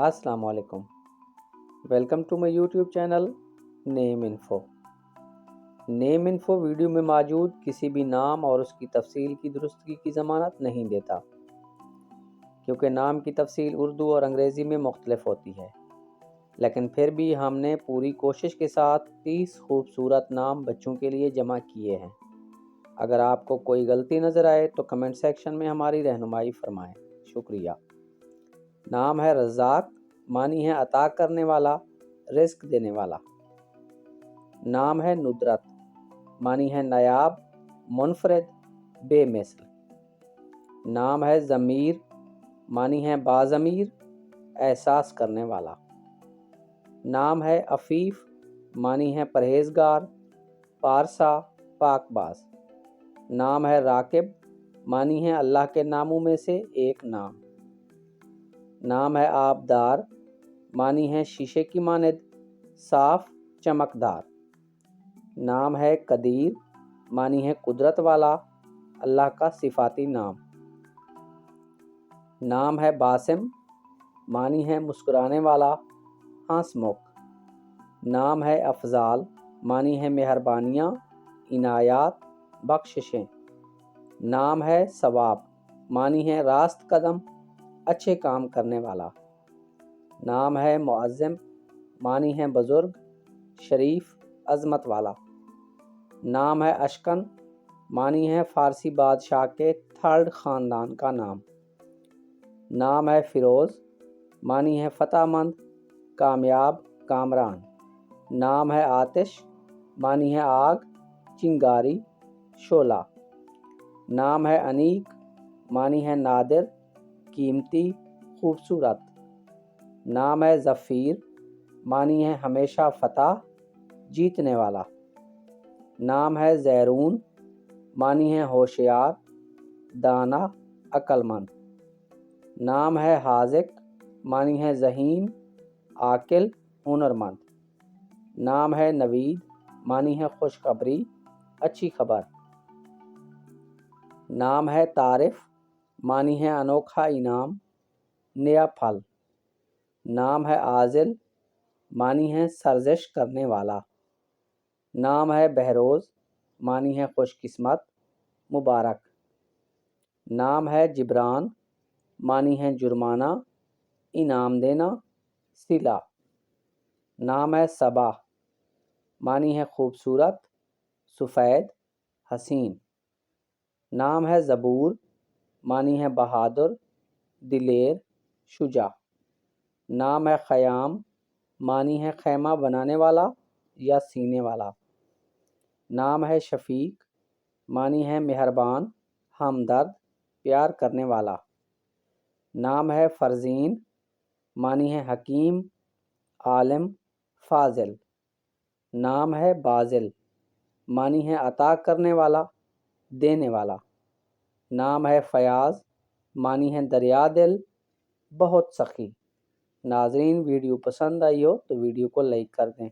السلام علیکم، welcome to my YouTube channel name info. Name info video میں موجود کسی بھی نام اور اس کی تفصیل کی درستگی کی ضمانت نہیں دیتا، کیونکہ نام کی تفصیل اردو اور انگریزی میں مختلف ہوتی ہے، لیکن پھر بھی ہم نے پوری کوشش کے ساتھ 30 خوبصورت نام بچوں کے لیے جمع کیے ہیں۔ اگر آپ کو کوئی غلطی نظر آئے تو کمنٹ سیکشن میں ہماری رہنمائی فرمائیں۔ شکریہ۔ نام ہے رزاق، معنی ہے عطا کرنے والا، رزق دینے والا۔ نام ہے ندرت، معنی ہے نایاب، منفرد، بے مثل۔ نام ہے ضمیر، معنی ہے باضمیر، احساس کرنے والا۔ نام ہے عفیف، معنی ہے پرہیزگار، پارسا، پاک باز۔ نام ہے راکب، معنی ہے اللہ کے ناموں میں سے ایک نام۔ نام ہے آبدار، معنی ہے شیشے کی مانند، صاف، چمکدار۔ نام ہے قدیر، معنی ہے قدرت والا، اللہ کا صفاتی نام۔ نام ہے باسم، معنی ہے مسکرانے والا، ہنس مکھ۔ نام ہے افضال، معنی ہے مہربانیاں، عنایات، بخششیں۔ نام ہے ثواب، معنی ہے راست قدم، اچھے کام کرنے والا۔ نام ہے معظم، معنی ہے بزرگ، شریف، عظمت والا۔ نام ہے اشکن، معنی ہے فارسی بادشاہ کے 3rd خاندان کا نام۔ نام ہے فیروز، معنی ہے فتح مند، کامیاب، کامران۔ نام ہے آتش، معنی ہے آگ، چنگاری، شعلہ۔ نام ہے انیک، معنی ہے نادر، قیمتی، خوبصورت۔ نام ہے ظفیر، معنی ہے ہمیشہ فتح، جیتنے والا۔ نام ہے زیرون، معنی ہے ہوشیار، دانا، عقل مند۔ نام ہے حاذق، معنی ہے ذہین، عاقل، ہنرمند۔ نام ہے نوید، معنی ہے خوشخبری، اچھی خبر۔ نام ہے طارف، معنی ہے انوکھا انعام، نیا پھل۔ نام ہے عازل، معنی ہے سرزش کرنے والا۔ نام ہے بہروز، معنی ہے خوش قسمت، مبارک۔ نام ہے جبران، معنی ہے جرمانہ، انعام دینا، صلہ۔ نام ہے صبا، معنی ہے خوبصورت، سفید، حسین۔ نام ہے زبور، معنی ہے بہادر، دلیر، شجاع۔ نام ہے خیام، معنی ہے خیمہ بنانے والا یا سینے والا۔ نام ہے شفیق، معنی ہے مہربان، ہمدرد، پیار کرنے والا۔ نام ہے فرزین، معنی ہے حکیم، عالم، فاضل۔ نام ہے بازل، معنی ہے عطا کرنے والا، دینے والا۔ نام ہے فیاض، معنی ہے دریا دل، بہت سخی۔ ناظرین، ویڈیو پسند آئی ہو تو ویڈیو کو لائک کر دیں۔